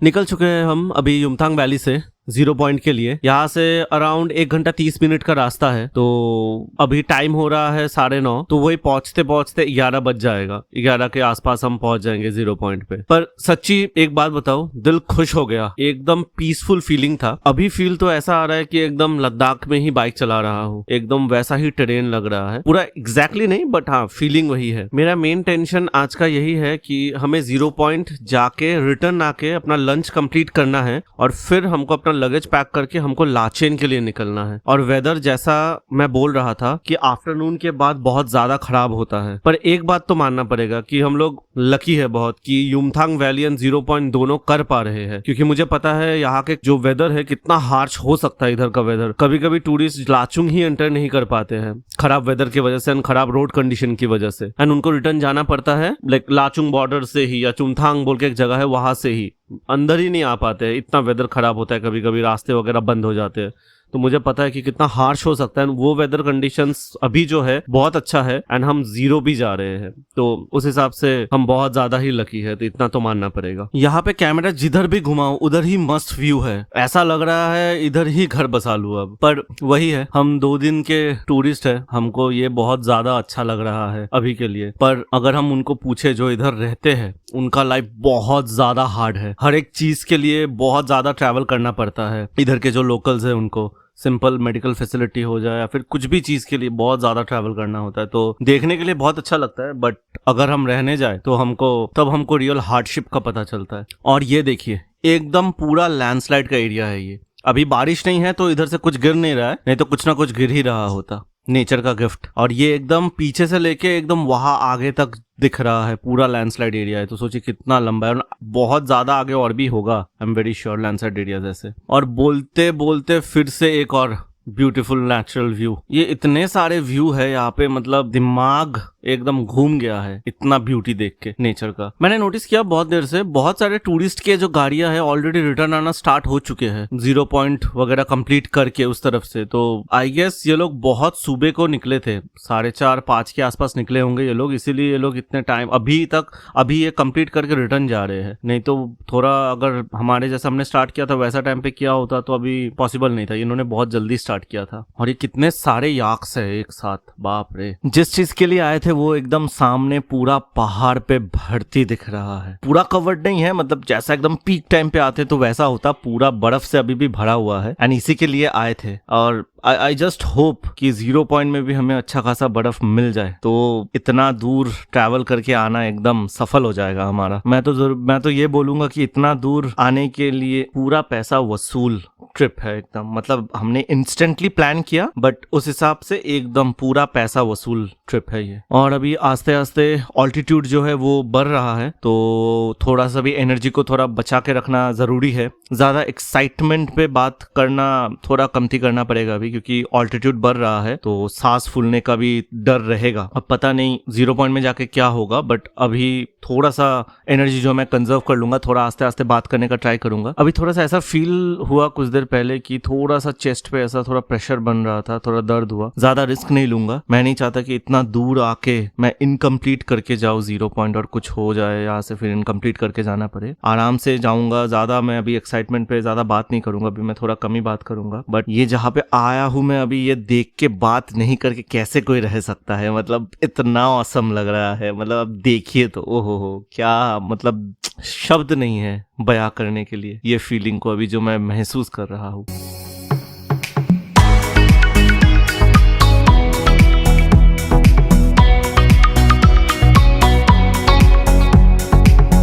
निकल चुके हैं हम अभी युमथांग वैली से 0 पॉइंट के लिए। यहाँ से अराउंड 1 घंटा 30 मिनट का रास्ता है। तो अभी टाइम हो रहा है 9:30, तो वही पहुंचते पहुंचते 11 बज जाएगा। 11 के आसपास हम पहुंच जाएंगे 0 पॉइंट पे। पर सच्ची एक बात बताओ, दिल खुश हो गया, एकदम पीसफुल फीलिंग था। अभी फील तो ऐसा आ रहा है कि एकदम लद्दाख में ही बाइक चला रहा हूँ, एकदम वैसा ही टेरेन लग रहा है। पूरा एग्जैक्टली नहीं, बट हाँ फीलिंग वही है। मेरा मेन टेंशन आज का यही है कि हमें 0 पॉइंट जाके रिटर्न आके अपना लंच कंप्लीट करना है और फिर हमको अपना लगेज पैक करके हमको लाचेन के लिए निकलना है। और वेदर जैसा मैं बोल रहा था कि आफ्टरनून के बाद बहुत ज्यादा खराब होता है। पर एक बात तो मानना पड़ेगा कि हम लोग लकी है बहुत कि युमथांग वैली एंड 0 पॉइंट दोनों कर पा रहे हैं, क्योंकि मुझे पता है यहाँ के जो वेदर है कितना हार्श हो सकता है। इधर का वेदर कभी कभी टूरिस्ट लाचुंग ही एंटर नहीं कर पाते हैं खराब वेदर की वजह से एंड खराब रोड कंडीशन की वजह से, एंड उनको रिटर्न जाना पड़ता है लाइक लाचुंग बॉर्डर से ही या चुमथांग बोल के एक जगह है वहां से ही, अंदर ही नहीं आ पाते हैं। इतना वेदर खराब होता है, कभी कभी रास्ते वगैरह बंद हो जाते हैं। तो मुझे पता है कि कितना हार्श हो सकता है। वो वेदर कंडीशंस अभी जो है बहुत अच्छा है एंड हम 0 भी जा रहे हैं, तो उस हिसाब से हम बहुत ज्यादा ही लकी है। तो इतना तो मानना पड़ेगा। यहाँ पे कैमरा जिधर भी घुमाऊं उधर ही मस्त व्यू है, ऐसा लग रहा है इधर ही घर बसा लूं अब। पर वही है, हम 2 दिन के टूरिस्ट है, हमको ये बहुत ज्यादा अच्छा लग रहा है अभी के लिए। पर अगर हम उनको पूछे जो इधर रहते हैं, उनका लाइफ बहुत ज्यादा हार्ड है। हर एक चीज के लिए बहुत ज्यादा ट्रैवल करना पड़ता है। इधर के जो लोकल्स है उनको सिंपल मेडिकल फैसिलिटी हो जाए या फिर कुछ भी चीज के लिए बहुत ज्यादा ट्रैवल करना होता है। तो देखने के लिए बहुत अच्छा लगता है, बट अगर हम रहने जाए तो हमको रियल हार्डशिप का पता चलता है। और ये देखिए, एकदम पूरा लैंडस्लाइड का एरिया है ये। अभी बारिश नहीं है तो इधर से कुछ गिर नहीं रहा है, नहीं तो कुछ ना कुछ गिर ही रहा होता। नेचर का गिफ्ट। और ये एकदम पीछे से लेके एकदम वहां आगे तक दिख रहा है, पूरा लैंडस्लाइड एरिया है। तो सोचिए कितना लंबा है, और बहुत ज्यादा आगे और भी होगा, I am very sure, landslide area जैसे। और बोलते बोलते फिर से एक और ब्यूटीफुल नेचुरल व्यू। ये इतने सारे व्यू है यहाँ पे, मतलब दिमाग एकदम घूम गया है इतना ब्यूटी देख के नेचर का। मैंने नोटिस किया बहुत देर से बहुत सारे टूरिस्ट के जो गाड़ियां हैं ऑलरेडी रिटर्न आना स्टार्ट हो चुके हैं 0 पॉइंट वगैरह कंप्लीट करके उस तरफ से। तो आई गेस ये लोग बहुत सुबह को निकले थे, 4:30-5 के आसपास निकले होंगे ये लोग, इसीलिए ये लोग इतने टाइम अभी ये कंप्लीट करके रिटर्न जा रहे हैं। नहीं तो थोड़ा अगर हमारे जैसा हमने स्टार्ट किया था वैसा टाइम पे किया होता तो अभी पॉसिबल नहीं था। इन्होंने बहुत जल्दी स्टार्ट किया था। और ये कितने सारे याक्स है एक साथ, बाप रे। जिस चीज के लिए आए थे वो एकदम सामने पूरा पहाड़ पे भरती दिख रहा है। पूरा कवर्ड नहीं है, मतलब जैसा एकदम पीक टाइम पे आते तो वैसा होता, पूरा बर्फ से अभी भी भरा हुआ है एंड इसी के लिए आए थे। और आई जस्ट होप कि 0 पॉइंट में भी हमें अच्छा खासा बर्फ मिल जाए, तो इतना दूर ट्रैवल करके आना एकदम सफल हो जाएगा हमारा। मैं तो ये बोलूंगा कि इतना दूर आने के लिए पूरा पैसा वसूल ट्रिप है एकदम। मतलब हमने इंस्टेंटली प्लान किया, बट उस हिसाब से एकदम पूरा पैसा वसूल ट्रिप है ये। और अभी आस्ते आस्ते ऑल्टीट्यूड जो है वो बढ़ रहा है, तो थोड़ा सा भी एनर्जी को थोड़ा बचा के रखना जरूरी है। ज्यादा एक्साइटमेंट पे बात करना थोड़ा कमती करना पड़ेगा अभी, क्योंकि ऑल्टीट्यूड बढ़ रहा है तो सांस फूलने का भी डर रहेगा। अब पता नहीं 0 पॉइंट में जाके क्या होगा, बट अभी थोड़ा सा एनर्जी जो मैं कंजर्व कर लूंगा, थोड़ा आस्ते आस्ते बात करने का ट्राई करूंगा। अभी थोड़ा सा ऐसा फील हुआ कुछ देर पहले कि थोड़ा सा चेस्ट पे ऐसा थोड़ा प्रेशर बन रहा था, थोड़ा दर्द हुआ। ज्यादा रिस्क नहीं लूंगा, मैं नहीं चाहता कि इतना दूर आके मैं इनकम्प्लीट करके जाऊँ 0 पॉइंट और कुछ हो जाए यहाँ से फिर इनकम्प्लीट करके जाना पड़े। आराम से जाऊंगा, ज्यादा मैं अभी एक्साइटमेंट पे ज्यादा बात नहीं करूंगा, अभी मैं थोड़ा कम ही बात करूंगा। बट ये जहाँ पे आया हूँ मैं अभी, ये देख के बात नहीं करके कैसे कोई रह सकता है। मतलब इतना औसम लग रहा है, मतलब अब देखिए तो ओहो हो, क्या मतलब शब्द नहीं है बयां करने के लिए ये फीलिंग को अभी जो मैं महसूस कर रहा हूँ।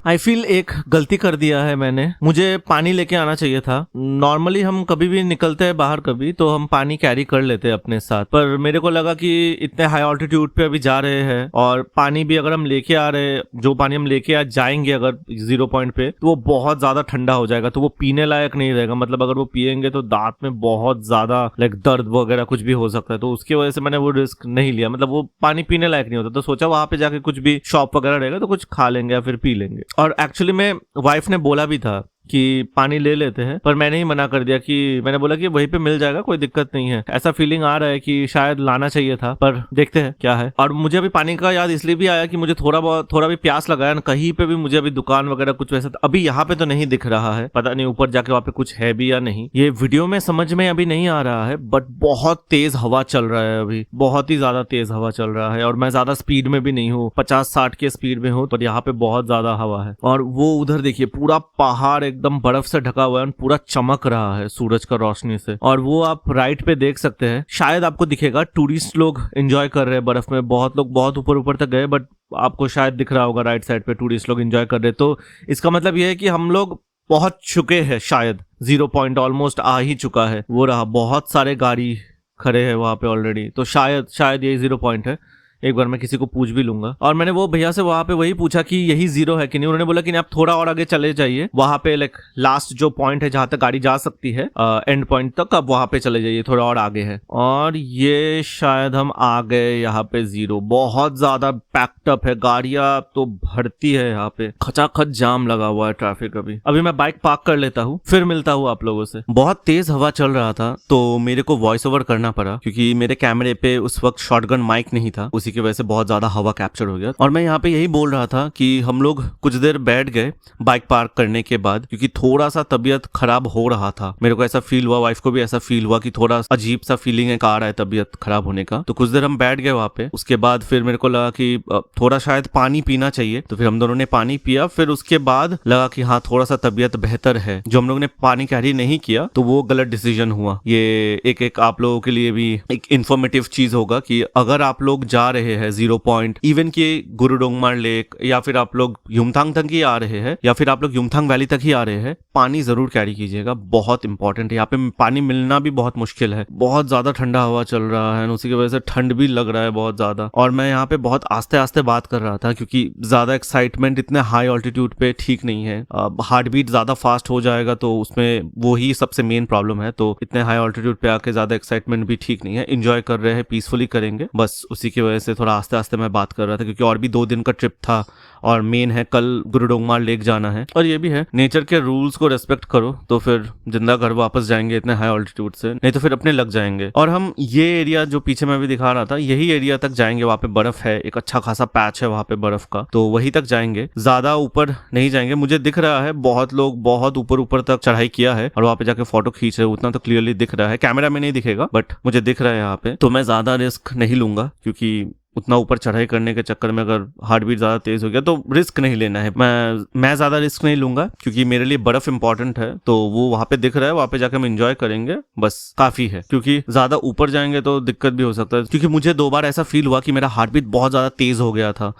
आई फील एक गलती कर दिया है मैंने, मुझे पानी लेके आना चाहिए था। नॉर्मली हम कभी भी निकलते हैं बाहर कभी तो हम पानी कैरी कर लेते हैं अपने साथ, पर मेरे को लगा कि इतने हाई ऑल्टीट्यूड पे अभी जा रहे हैं और पानी भी अगर हम लेके आ रहे हैं, जो पानी हम लेके आ जाएंगे अगर 0 पॉइंट पे, तो वो बहुत ज्यादा ठंडा हो जाएगा, तो वो पीने लायक नहीं रहेगा। मतलब अगर वो पियेंगे तो दांत में बहुत ज्यादा लाइक दर्द वगैरह कुछ भी हो सकता है, तो उसकी वजह से मैंने वो रिस्क नहीं लिया। मतलब वो पानी पीने लायक नहीं होता, तो सोचा वहां पे जाके कुछ भी शॉप वगैरह रहेगा तो कुछ खा लेंगे या फिर पी लेंगे। और एक्चुअली में वाइफ ने बोला भी था कि पानी ले लेते हैं, पर मैंने ही मना कर दिया कि मैंने बोला कि वहीं पे मिल जाएगा, कोई दिक्कत नहीं है। ऐसा फीलिंग आ रहा है कि शायद लाना चाहिए था, पर देखते हैं क्या है। और मुझे अभी पानी का याद इसलिए भी आया कि मुझे थोड़ा भी प्यास लगा है ना, कहीं पे भी मुझे अभी दुकान वगैरह कुछ वैसा अभी यहाँ पे तो नहीं दिख रहा है, पता नहीं ऊपर जाके वहाँ पे कुछ है भी या नहीं, ये वीडियो में समझ में अभी नहीं आ रहा है। बट बहुत तेज हवा चल रहा है, अभी बहुत ही ज्यादा तेज हवा चल रहा है, और मैं ज्यादा स्पीड में भी नहीं हूँ, 50-60 के स्पीड में हूँ, पर यहाँ पे बहुत ज्यादा हवा है। और वो उधर देखिए पूरा पहाड़ एकदम बर्फ से ढका हुआ है, पूरा चमक रहा है सूरज का रोशनी से। और वो आप राइट पे देख सकते हैं, शायद आपको दिखेगा, टूरिस्ट लोग एंजॉय कर रहे हैं बर्फ में, बहुत लोग बहुत ऊपर ऊपर तक गए, बट आपको शायद दिख रहा होगा राइट साइड पे टूरिस्ट लोग एंजॉय कर रहे। तो इसका मतलब ये है कि हम लोग पहुंच चुके हैं, शायद 0 पॉइंट ऑलमोस्ट आ ही चुका है। वो रहा, बहुत सारे गाड़ी खड़े हैं वहां पे ऑलरेडी, तो शायद यही 0 पॉइंट है। एक बार मैं किसी को पूछ भी लूंगा। और मैंने वो भैया से वहां पे वही पूछा कि यही 0 है कि नहीं, उन्होंने बोला कि नहीं, आप थोड़ा और आगे चले जाइए, वहां पे लाइक लास्ट जो पॉइंट है जहां तक गाड़ी जा सकती है एंड पॉइंट तक, अब वहां पे चले जाइए, थोड़ा और आगे है। और ये शायद हम आ गए यहाँ पे 0। बहुत ज्यादा पैक्ड अप है, गाड़ियां तो भरती है यहाँ पे, खचाखच जाम लगा हुआ है ट्रैफिक। अभी मैं बाइक पार्क कर लेता हूँ, फिर मिलता हूँ आप लोगों से। बहुत तेज हवा चल रहा था तो मेरे को वॉइस ओवर करना पड़ा, क्योंकि मेरे कैमरे पे उस वक्त शॉटगन माइक नहीं था, उसी की वजह से बहुत ज्यादा हवा कैप्चर हो गया। और मैं यहाँ पे यही बोल रहा था कि हम लोग कुछ देर बैठ गए बाइक पार्क करने के बाद, क्योंकि थोड़ा सा तबीयत खराब हो रहा था। मेरे को ऐसा फील हुआ, वाइफ को भी ऐसा फील हुआ कि थोड़ा अजीब सा फीलिंग है, आ रहा है तबीयत खराब होने का। तो कुछ देर हम बैठ गए वहाँ पे। उसके बाद फिर मेरे को लगा कि थोड़ा शायद पानी पीना चाहिए, तो फिर हम दोनों ने पानी पिया। फिर उसके बाद लगा कि हाँ, थोड़ा सा तबीयत बेहतर है। जो हम लोग ने पानी कैरी नहीं किया तो वो गलत डिसीजन हुआ। ये एक आप लोगों के लिए भी एक इंफॉर्मेटिव चीज होगा कि अगर आप लोग जा रहे हैं 0 पॉइंट, इवन कि गुरुडोंगमार लेक, या फिर आप लोग युमथांग तक ही आ रहे हैं, या फिर आप लोग युमथांग वैली तक ही आ रहे हैं, पानी जरूर कैरी कीजिएगा, बहुत इंपॉर्टेंट है। यहाँ पे पानी मिलना भी बहुत मुश्किल है, बहुत ज्यादा ठंडा हवा चल रहा है, उसी की वजह से ठंड भी लग रहा है बहुत ज्यादा। और मैं यहाँ पे बहुत आस्ते आस्ते बात कर रहा था, क्योंकि ज्यादा एक्साइटमेंट इतने हाई ऑल्टीट्यूड पे ठीक नहीं है। हार्ट बीट ज्यादा फास्ट हो जाएगा तो उसमें वो ही सबसे मेन प्रॉब्लम है। तो इतने हाई ऑल्टीट्यूड पे आके ज्यादा एक्साइटमेंट भी ठीक नहीं है। एंजॉय कर रहे हैं, पीसफुली करेंगे, बस उसी की वजह से थोड़ा आस्ते आस्ते मैं बात कर रहा था, क्योंकि और भी 2 दिन का ट्रिप था, और मेन है कल गुरुडोंगमार लेक जाना है। और ये भी है, नेचर के रूल्स को रेस्पेक्ट करो तो फिर जिंदा घर वापस जाएंगे इतने हाई ऑल्टीट्यूड से, नहीं तो फिर अपने लग जाएंगे। और हम ये एरिया जो पीछे मैं भी दिखा रहा था, यही एरिया तक जाएंगे। वहाँ पे बर्फ है, एक अच्छा खासा पैच है वहाँ पे बर्फ का, तो वही तक जाएंगे, ज्यादा ऊपर नहीं जाएंगे। मुझे दिख रहा है बहुत लोग बहुत ऊपर तक चढ़ाई किया है और वहाँ पे जाके फोटो खींच रहे हैं, उतना तो क्लियरली दिख रहा है, कैमरा में नहीं दिखेगा बट मुझे दिख रहा है यहाँ पे। तो मैं ज्यादा रिस्क नहीं लूंगा, क्योंकि उतना ऊपर चढ़ाई करने के चक्कर में अगर हार्ट बीट ज्यादा तेज हो गया तो रिस्क नहीं लेना है। मैं ज्यादा रिस्क नहीं लूंगा, क्योंकि मेरे लिए बर्फ इंपॉर्टेंट है। तो वो वहां पे दिख रहा है, वहां पे जाकर हम एंजॉय करेंगे, बस काफी है। क्योंकि ज्यादा ऊपर जाएंगे तो दिक्कत भी हो सकता है, क्योंकि मुझे 2 बार ऐसा फील हुआ कि मेरा हार्ट बीट बहुत ज्यादा तेज हो गया था।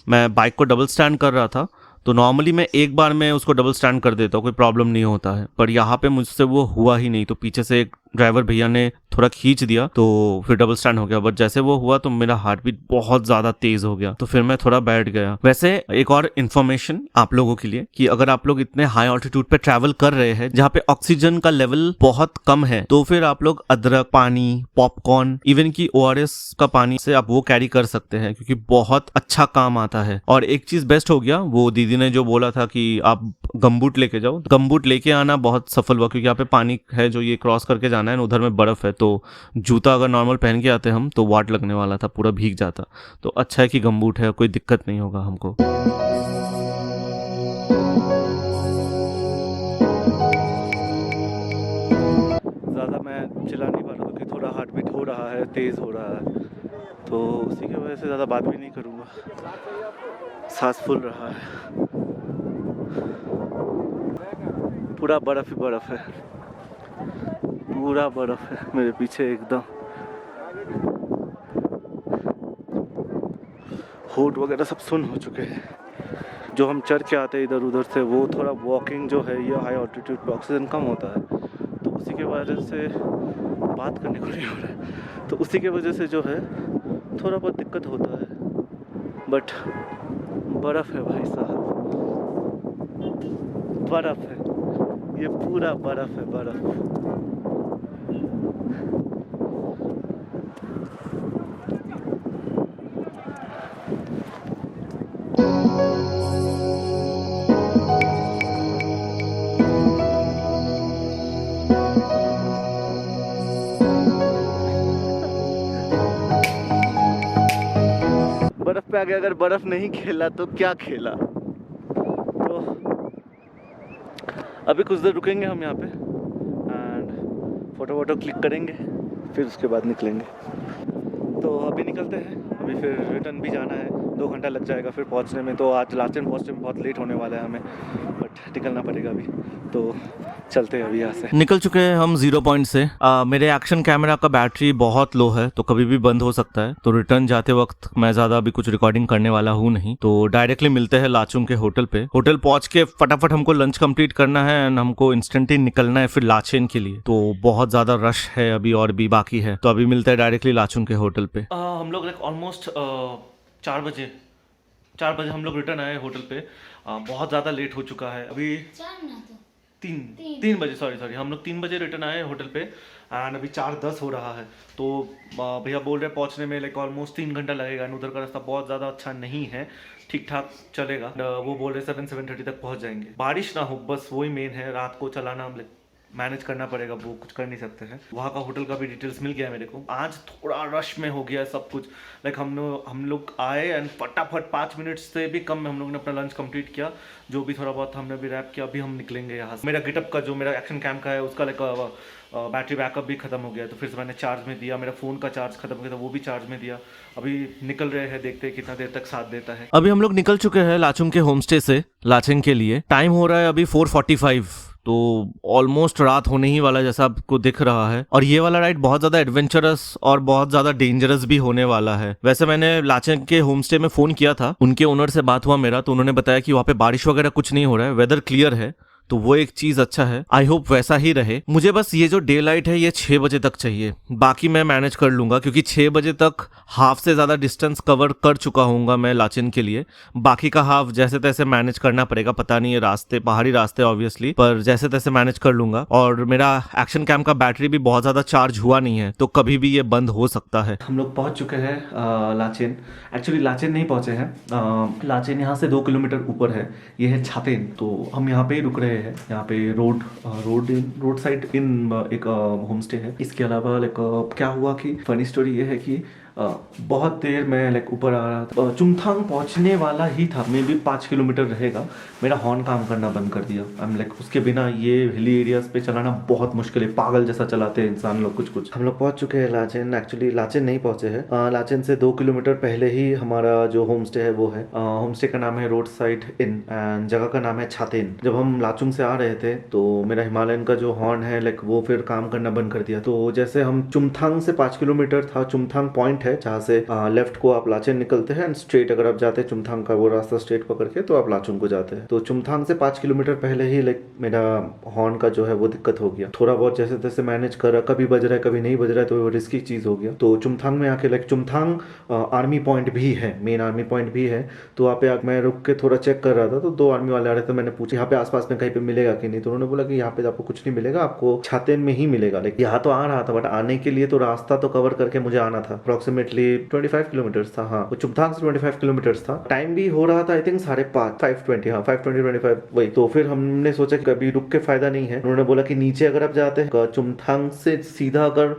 मैं बाइक को डबल स्टैंड कर रहा था, तो नॉर्मली मैं एक बार में उसको डबल स्टैंड कर देता हूँ, कोई प्रॉब्लम नहीं होता है, पर यहाँ पे मुझसे वो हुआ ही नहीं। तो पीछे से एक ड्राइवर भैया ने थोड़ा खींच दिया तो फिर डबल स्टैंड हो गया, बट जैसे वो हुआ तो मेरा हार्ट बीट बहुत ज्यादा तेज हो गया, तो फिर मैं थोड़ा बैठ गया। वैसे एक और इन्फॉर्मेशन आप लोगों के लिए, कि अगर आप लोग इतने हाई ऑल्टीट्यूड पे ट्रैवल कर रहे हैं जहाँ पे ऑक्सीजन का लेवल बहुत कम है, तो फिर आप लोग अदरक पानी, पॉपकॉर्न, इवन की ORS का पानी से आप वो कैरी कर सकते हैं, क्योंकि बहुत अच्छा काम आता है। और एक चीज बेस्ट हो गया, वो दीदी ने जो बोला था कि आप गमबूट लेके जाओ, गमबूट लेके आना बहुत सफल हुआ, क्योंकि यहाँ पे पानी है जो ये क्रॉस करके जाना है, उधर में बर्फ है, तो जूता अगर नॉर्मल पहन के आते हम तो वाट लगने वाला था, पूरा भीग जाता। तो अच्छा है कि गमबूट है, कोई दिक्कत नहीं होगा हमको। ज़्यादा मैं चिल्ला नहीं पा रहा, क्योंकि थोड़ा हार्ट बीट हो रहा है, तेज़ हो रहा है, तो उसी की वजह से ज़्यादा बात भी नहीं करूँगा। सांस फूल रहा है, पूरा बर्फ ही बर्फ है, पूरा बर्फ है मेरे पीछे एकदम। होठ वगैरह सब सुन हो चुके हैं। जो हम चढ़ के आते हैं इधर उधर से, वो थोड़ा वॉकिंग जो है, ये हाई ऑल्टीट्यूड पे ऑक्सीजन कम होता है, तो उसी की वजह से बात करने को नहीं हो रहा है, तो उसी की वजह से जो है थोड़ा बहुत दिक्कत होता है। बट बर्फ़ है भाई साहब, बर्फ़ है, ये पूरा बर्फ़ है, बर्फ़। पे आके अगर बर्फ़ नहीं खेला तो क्या खेला। तो अभी कुछ देर रुकेंगे हम यहाँ पे एंड फ़ोटो वोटो क्लिक करेंगे, फिर उसके बाद निकलेंगे। तो अभी निकलते हैं, अभी फिर रिटर्न भी जाना है, 2 घंटा लग जाएगा फिर पहुंचने में। तो आज लाचेन पहुंचने में बहुत लेट होने वाला है हमें, बट निकलना पड़ेगा अभी। तो चलते हैं अभी यहाँ से। निकल चुके हैं हम 0 पॉइंट से। मेरे एक्शन कैमरा का बैटरी बहुत लो है तो कभी भी बंद हो सकता है, तो रिटर्न जाते वक्त मैं ज़्यादा अभी कुछ रिकॉर्डिंग करने वाला हूँ नहीं। तो डायरेक्टली मिलते हैं लाचुंग के होटल पे। होटल पहुंच के फटाफट हमको लंच कंप्लीट करना है एंड हमको इंस्टेंटली निकलना है फिर लाचेन के लिए। तो बहुत ज़्यादा रश है अभी और भी बाकी है, तो अभी मिलते हैं डायरेक्टली लाचुंग के होटल पे। हम लोग ऑलमोस्ट 4 बजे हम लोग रिटर्न आए होटल पे। बहुत ज़्यादा लेट हो चुका है अभी। 3 बजे सॉरी हम लोग 3 बजे रिटर्न आए होटल पे एंड अभी 4:10 हो रहा है। तो भैया बोल रहे हैं पहुंचने में ऑलमोस्ट 3 घंटा लगेगा। उधर का रास्ता बहुत ज़्यादा अच्छा नहीं है, ठीक ठाक चलेगा। वो बोल रहे 7:30 तक पहुंच जाएंगे। बारिश ना हो बस वही मेन है, रात को चलाना हम मैनेज करना पड़ेगा, वो कुछ कर नहीं सकते हैं। वहाँ का होटल का भी डिटेल्स मिल गया मेरे को। आज थोड़ा रश में हो गया है सब कुछ। हम लोग आए एंड फटाफट 5 मिनट से भी कम में हम लोग ने अपना लंच कंप्लीट किया। जो भी थोड़ा बहुत हमने भी रैप किया। अभी हम निकलेंगे यहाँ से। मेरा गेटअप का जो मेरा एक्शन कैम का है उसका बैटरी बैकअप भी खत्म हो गया, तो फिर से मैंने चार्ज में दिया। मेरा फ़ोन का चार्ज खत्म हो गया था, वो भी चार्ज में दिया। अभी निकल रहे हैं, देखते हैं कितना देर तक साथ देता है। अभी हम लोग निकल चुके हैं लाचुंग के होमस्टे से लाचेन के लिए। टाइम हो रहा है अभी 4:45, तो ऑलमोस्ट रात होने ही वाला जैसा आपको दिख रहा है। और ये वाला राइड बहुत ज्यादा एडवेंचरस और बहुत ज्यादा डेंजरस भी होने वाला है। वैसे मैंने लाचेन के होमस्टे में फोन किया था, उनके ओनर से बात हुआ मेरा, तो उन्होंने बताया कि वहाँ पे बारिश वगैरह कुछ नहीं हो रहा है, वेदर क्लियर है, तो वो एक चीज अच्छा है। आई होप वैसा ही रहे। मुझे बस ये जो डे लाइट है ये 6 बजे तक चाहिए, बाकी मैं मैनेज कर लूंगा क्योंकि 6 बजे तक हाफ से ज्यादा डिस्टेंस कवर कर चुका हूँ मैं लाचेन के लिए। बाकी का हाफ जैसे तैसे मैनेज करना पड़ेगा, पता नहीं है रास्ते, पहाड़ी रास्ते ऑब्वियसली, पर जैसे तैसे मैनेज कर लूंगा। और मेरा एक्शन कैम का बैटरी भी बहुत ज्यादा चार्ज हुआ नहीं है, तो कभी भी ये बंद हो सकता है। हम लोग पहुंच चुके हैं लाचेन। एक्चुअली लाचेन नहीं पहुंचे हैं, लाचेन यहाँ से 2 किलोमीटर ऊपर है। ये है छातेन, तो हम यहाँ पे ही रुक रहे हैं। यहाँ पे रोड साइड इन एक होमस्टे है। इसके अलावा क्या हुआ कि फनी स्टोरी ये है कि बहुत देर में ऊपर आ रहा था, चुमथांग पहुंचने वाला ही था, मे भी 5 किलोमीटर रहेगा। मेरा हॉर्न काम करना बंद कर दिया। उसके बिना ये हिली एरियाज पे चलाना बहुत मुश्किल है, पागल जैसा चलाते हैं इंसान लोग कुछ। हम लोग पहुंच चुके हैं लाचेन। एक्चुअली लाचेन नहीं पहुंचे हैं, लाचेन से 2 किलोमीटर पहले ही हमारा जो होमस्टे है वो है। होमस्टे का नाम है रोड साइड इन एंड जगह का नाम है छातेन। जब हम लाचुंग से आ रहे थे तो मेरा हिमालयन का जो हॉर्न है वो फिर काम करना बंद कर दिया। तो जैसे हम चुमथांग से 5 किलोमीटर था, चुमथांग पॉइंट है जहाँ से लेफ्ट को आप लाचेन निकलते हैं एंड स्ट्रेट अगर आप जाते हैं चुमथांग का वो रास्ता स्ट्रेट पकड़ के तो आप लाचुंग को जाते हैं। तो चुमथांग से 5 किलोमीटर पहले ही मेरा हॉर्न का जो है वो दिक्कत हो गया। थोड़ा बहुत जैसे तैसे मैनेज कर, कभी बज रहा है कभी नहीं बज रहा है, तो वो रिस्की चीज हो गया। तो चुमथांग में आके चुमथांग आर्मी पॉइंट भी है, मेन आर्मी पॉइंट भी है। तो वहाँ पे मैं रुक के थोड़ा चेक कर रहा था, तो 2 आर्मी वाले आ रहे थे। मैंने पूछा यहाँ पे आसपास में कहीं पे मिलेगा कि नहीं, तो उन्होंने बोला कि यहाँ पे आपको कुछ नहीं मिलेगा, आपको छातेन में ही मिलेगा। यहाँ तो आ रहा था बट आने के लिए तो रास्ता तो कवर करके मुझे आना था। अप्रोक्सीमेटली 25 किलोमीटर था। हाँ, चुमथांग से 25 किलोमीटर था। टाइम भी हो रहा था आई थिंक 5:30, 5:20, हाँ 5:20-25 वही। तो फिर हमने सोचा कि कभी रुक के फायदा नहीं है। उन्होंने बोला कि नीचे अगर आप जाते हैं चुमथांग से सीधा अगर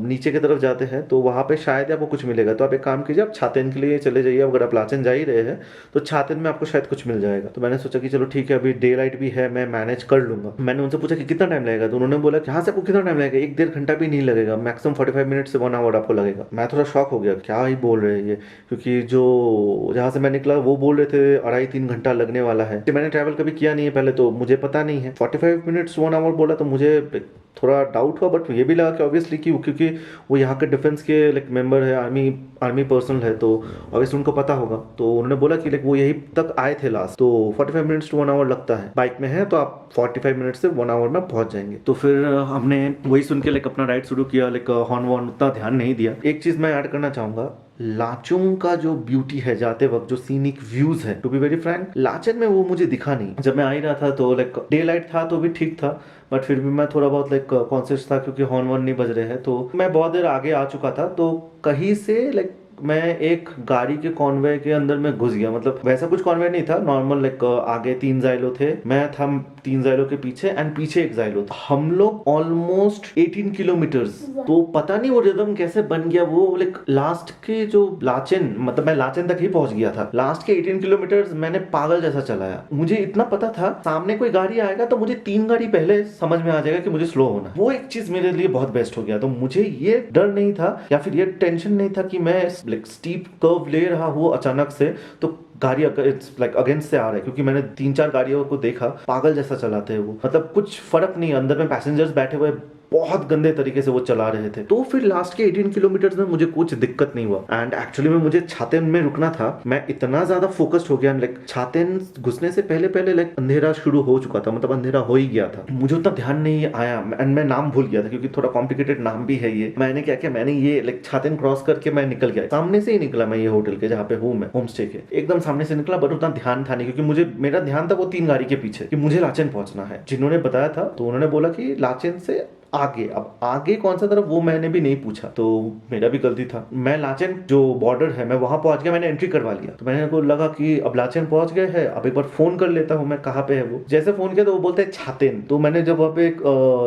नीचे की तरफ जाते हैं तो वहां पे शायद आपको कुछ मिलेगा। तो आप एक काम कीजिए, आप छातेन के लिए चले जाइए। अगर आप लाचेन जा ही रहे हैं तो छातेन में आपको शायद कुछ मिल जाएगा। तो मैंने सोचा कि चलो ठीक है, अभी डे लाइट भी है, मैं मैनेज कर लूंगा। मैंने उनसे पूछा कि कितना टाइम लगेगा, तो उन्होंने बोला कि यहाँ से आपको कितना टाइम लगेगा, 1-1.5 घंटा भी नहीं लगेगा, मैक्सिमम 45 मिनट से 1 आवर आपको लगेगा। मैं थोड़ा शॉक हो गया, क्या ही बोल रहे हैं ये, क्योंकि जो जहाँ से मैं निकला वो बोल रहे थे 2.5-3 घंटा लगने वाला है। मैंने ट्रैवल कभी किया नहीं है पहले, तो मुझे पता नहीं है। 45 मिनट्स 1 आवर बोला तो मुझे थोड़ा डाउट हुआ, बट ये भी लगा कि ऑब्वियसली क्योंकि वो यहाँ के डिफेंस के मेंबर है, आर्मी पर्सनल है, तो ऑब्वियसली उनको पता होगा। तो उन्होंने बोला कि वो यही तक आए थे लास्ट, तो 45 मिनट्स टू 1 आवर लगता है। बाइक में है तो आप 45 मिनट से 1 आवर में पहुंच जाएंगे। तो फिर हमने वही सुन के अपना राइड शुरू किया। हॉर्न वॉर्न उतना ध्यान नहीं दिया। एक चीज मैं ऐड करना चाहूंगा, लाचुंग का जो ब्यूटी है जाते वक्त, जो सीनिक व्यूज है, to be very frank Lachen में वो मुझे दिखा नहीं। जब मैं आ ही रहा था तो डे लाइट था तो भी ठीक था, बट फिर भी मैं थोड़ा बहुत कॉन्शियस था क्योंकि हॉर्न वॉर्न नहीं बज रहे हैं। तो मैं बहुत देर आगे आ चुका था, तो कहीं से मैं एक गाड़ी के कॉन्वे के अंदर में घुस गया। मतलब वैसा कुछ कॉन्वे नहीं था, नॉर्मल आगे 3 जाइलो थे, मैं था 3 जाइलो के पीछे एंड पीछे एक जाइलो था। हम लोग ऑलमोस्ट 18 किलोमीटर्स, तो पता नहीं वो रिदम कैसे बन गया। वो लाइक लास्ट के जो लाचेन, मतलब मैं लाचेन तक ही पहुंच गया था। लास्ट के 18 किलोमीटर्स मैंने पागल जैसा चलाया। मुझे इतना पता था सामने कोई गाड़ी आएगा तो मुझे 3 गाड़ी पहले समझ में आ जाएगा कि मुझे स्लो होना। वो एक चीज मेरे लिए बहुत बेस्ट हो गया। तो मुझे ये डर नहीं था या फिर ये टेंशन नहीं था कि मैं लाइक स्टीप कर्व ले रहा हूँ अचानक से तो गाड़ी इट्स लाइक अगेंस्ट से आ रहा है, क्योंकि मैंने 3-4 गाड़ियों को देखा पागल जैसा चलाते हैं वो। मतलब कुछ फर्क नहीं, अंदर में पैसेंजर्स बैठे हुए बहुत गंदे तरीके से वो चला रहे थे। तो फिर लास्ट के 18 किलोमीटर्स में मुझे कुछ दिक्कत नहीं हुआ। एंड एक्चुअली में मुझे छातेन में रुकना था। मैं इतना ज्यादा फोकस्ड हो गया, लाइक छातेन घुसने से पहले पहले लाइक अंधेरा शुरू हो चुका था, मतलब अंधेरा हो ही गया था। मुझे उतना ध्यान नहीं आया एंड मैं नाम भूल गया था क्योंकि थोड़ा कॉम्प्लिकेटेड नाम भी है ये। मैंने क्या किया, मैंने ये लाइक छातेन क्रॉस करके मैं निकल गया। सामने से ही निकला मैं ये होटल के जहाँ पे हूँ मैं, होम स्टे के एकदम सामने से निकला। बट उतना ध्यान था नहीं क्योंकि मुझे मेरा ध्यान था वो 3 गाड़ी के पीछे कि मुझे लाचेन पहुंचना है। जिन्होंने बताया था तो उन्होंने बोला कि लाचेन से आगे, अब आगे कौन सा तरफ वो मैंने भी नहीं पूछा, तो मेरा भी गलती था। मैं लाचेन जो बॉर्डर है मैं वहां पहुंच गया, मैंने एंट्री करवा लिया। तो मैंने को लगा कि अब लाचेन पहुंच गए हैं, अब एक बार फोन कर लेता हूँ मैं कहाँ पे है वो। जैसे फोन किया तो वो बोलते हैं छातेन। तो मैंने जब वहाँ पे एक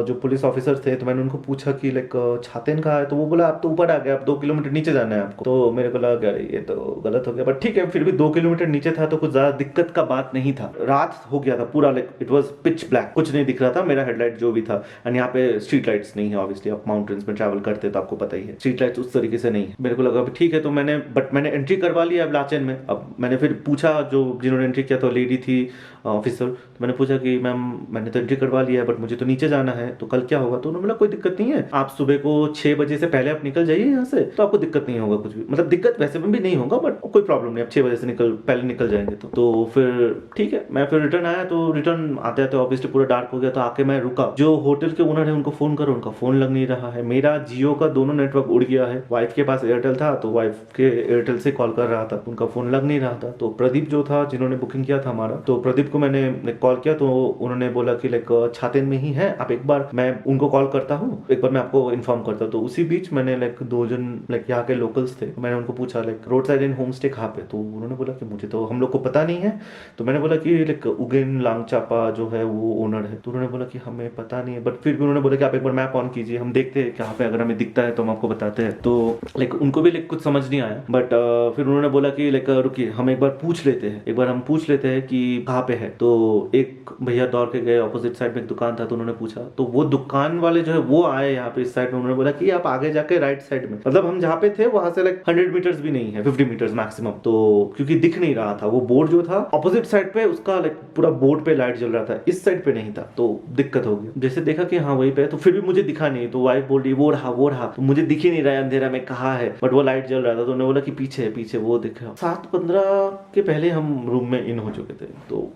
जो पुलिस ऑफिसर थे तो मैंने उनको पूछा कि लाइक छातेन कहाँ है, तो वो बोला आप तो ऊपर आ गए, आप 2 किलोमीटर नीचे जाना है आपको। तो मेरे को लगा ये तो गलत हो गया, बट ठीक है फिर भी 2 किलोमीटर नीचे था तो कुछ ज्यादा दिक्कत का बात नहीं था। रात हो गया था पूरा, like it was pitch black, कुछ नहीं दिख रहा था मेरा हेडलाइट जो भी था। एंड यहाँ पे स्ट्रीट लाइट्स नहीं है, ऑब्वियसली आप माउंटेन्स में ट्रैवल करते तो आपको पता ही है स्ट्रीट लाइट्स उस तरीके से नहीं है। मेरे को लगा ठीक है, तो मैंने एंट्री करवा लिया अब लाचेन में। अब मैंने फिर पूछा जो जिन्होंने एंट्री किया, तो लेडी थी ऑफिसर, तो मैंने पूछा कि मैम मैंने तो एंट्री करवा लिया है बट मुझे तो नीचे जाना है, तो कल क्या होगा। तो उन्होंने बोला कोई दिक्कत नहीं है, आप सुबह को 6 बजे से पहले आप निकल जाइए यहाँ से, तो आपको दिक्कत नहीं होगा कुछ भी। मतलब दिक्कत वैसे में भी नहीं होगा बट कोई प्रॉब्लम नहीं, आप 6 बजे से पहले निकल जाएंगे। तो फिर ठीक है, मैं फिर रिटर्न आया। तो रिटर्न आते आते ऑब्वियसली पूरा डार्क हो गया, तो आके मैं रुका। जो होटल के ओनर है उनको फोन करो, उनका फोन लग नहीं रहा है। मेरा जियो का दोनों नेटवर्क उड़ गया है। वाइफ के पास एयरटेल था तो वाइफ के एयरटेल से कॉल कर रहा था, उनका फोन लग नहीं रहा था। तो प्रदीप जो था जिन्होंने बुकिंग किया था हमारा, तो प्रदीप को मैंने कॉल किया तो उन्होंने बोला कि लाइक छातेन में ही है, आप एक बार, मैं उनको कॉल करता हूँ, एक बार मैं आपको इन्फॉर्म करता हूँ। तो उसी बीच मैंने लाइक 2 जन लाइक यहाँ के लोकल्स थे, मैंने उनको पूछा लाइक रोड साइड इन होम स्टे कहाँ पे। तो उन्होंने बोला कि मुझे तो हम लोग को पता नहीं है। तो मैंने बोला कि लाइक उगेन लांगचापा जो है वो ओनर है। तो उन्होंने बोला कि हमें पता नहीं है, बट फिर भी उन्होंने बोला कि आप एक बार मैप ऑन कीजिए, हम देखते हैं कहाँ पे, अगर हमें दिखता है तो हम आपको बताते हैं। तो लाइक उनको भी लाइक कुछ समझ नहीं आया, बट फिर उन्होंने बोला कि लाइक रुकिए हम एक बार पूछ लेते हैं, एक बार हम पूछ लेते हैं कि कहाँ पे है। तो एक भैया दौड़ के गए, ऑपोजिट साइड में एक दुकान था, तो उन्होंने पूछा। तो वो दुकान वाले जो है वो आए यहाँ पे इस साइड में, उन्होंने बोला कि आप आगे जाके राइट साइड में, मतलब हम जहाँ पे थे वहां से लाइक 100 मीटर्स भी नहीं है, 50 मीटर्स मैक्सिमम। तो क्योंकि दिख नहीं रहा था वो बोर्ड जो था ऑपोजिट साइड पे, उसका लाइक पूरा बोर्ड पे लाइट जल रहा था, इस साइड पे नहीं था, तो दिक्कत हो गई। जैसे देखा कि हाँ वही पे, तो फिर भी मुझे दिखा नहीं। तो वाइफ बोल रही वो रहा, तो मुझे दिख ही नहीं रहा है अंधेरा में कहाँ है, बट वो लाइट जल रहा था। तो उन्होंने बोला कि पीछे है, पीछे वो दिखा। 7:15 के पहले हम रूम में इन हो चुके थे। तो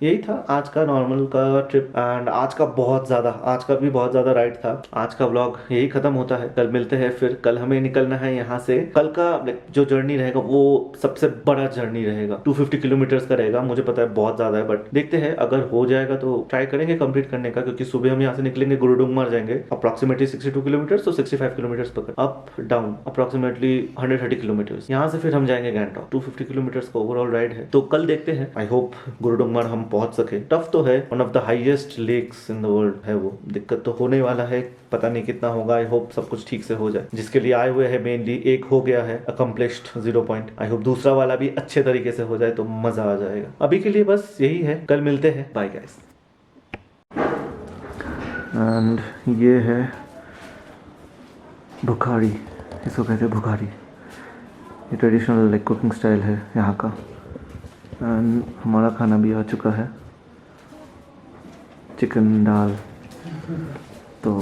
यही था आज का नॉर्मल का ट्रिप। एंड आज का भी बहुत ज्यादा राइड था। आज का व्लॉग यही खत्म होता है, कल मिलते हैं फिर। कल हमें निकलना है यहाँ से। कल का जो जर्नी रहेगा वो सबसे बड़ा जर्नी रहेगा, 250 किलोमीटर्स का रहेगा। मुझे पता है बहुत ज्यादा है, बट देखते हैं, अगर हो जाएगा तो ट्राई करेंगे कंप्लीट करने का, क्योंकि सुबह हम यहाँ से निकलेंगे, गुरुडुंगमार जाएंगे, अप्रोक्सीमेटली 62 किलोमीटर्स, तो 65 किलोमीटर्स पकड़, अप डाउन अप्रोक्सीमेटली 130 किलोमीटर्स। यहाँ से फिर हम जाएंगे गैंगटॉक। 250 किलोमीटर्स का ओवरऑल राइड है। तो कल देखते हैं, आई होप गुरुडुंगमार हम पहुंच सके। टफ तो है, one of the highest lakes in the world है वो, दिक्कत तो होने वाला है, पता नहीं कितना होगा। आई होप सब कुछ ठीक से हो जाए। जिसके लिए आए हुए हैं मेनली, एक हो गया है अकम्प्लिश्ड 0 पॉइंट, आई होप दूसरा वाला भी अच्छे तरीके से हो जाए तो मजा आ जाएगा। अभी के लिए बस यही है, कल मिलते हैं, बाय गाइस। एंड ये है भुखारी, इसको कहते हैं भुखारी। ये ट्रेडिशनल लाइक कुकिंग स्टाइल है यहाँ का। एंड हमारा खाना भी आ चुका है, चिकन दाल। तो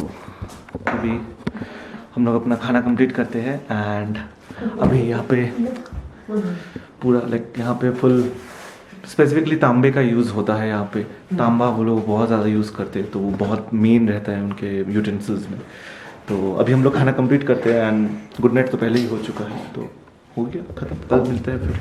अभी हम लोग अपना खाना कंप्लीट करते हैं। एंड अभी यहाँ पे पूरा लाइक यहाँ पे फुल स्पेसिफिकली तांबे का यूज़ होता है। यहाँ पे तांबा वो लोग बहुत ज़्यादा यूज़ करते हैं, तो वो बहुत मेन रहता है उनके यूटेंसिल्स में। तो अभी हम लोग खाना कंप्लीट करते हैं। एंड गुड नाइट तो पहले ही हो चुका है, तो हो गया खत्म। कल मिलते हैं फिर।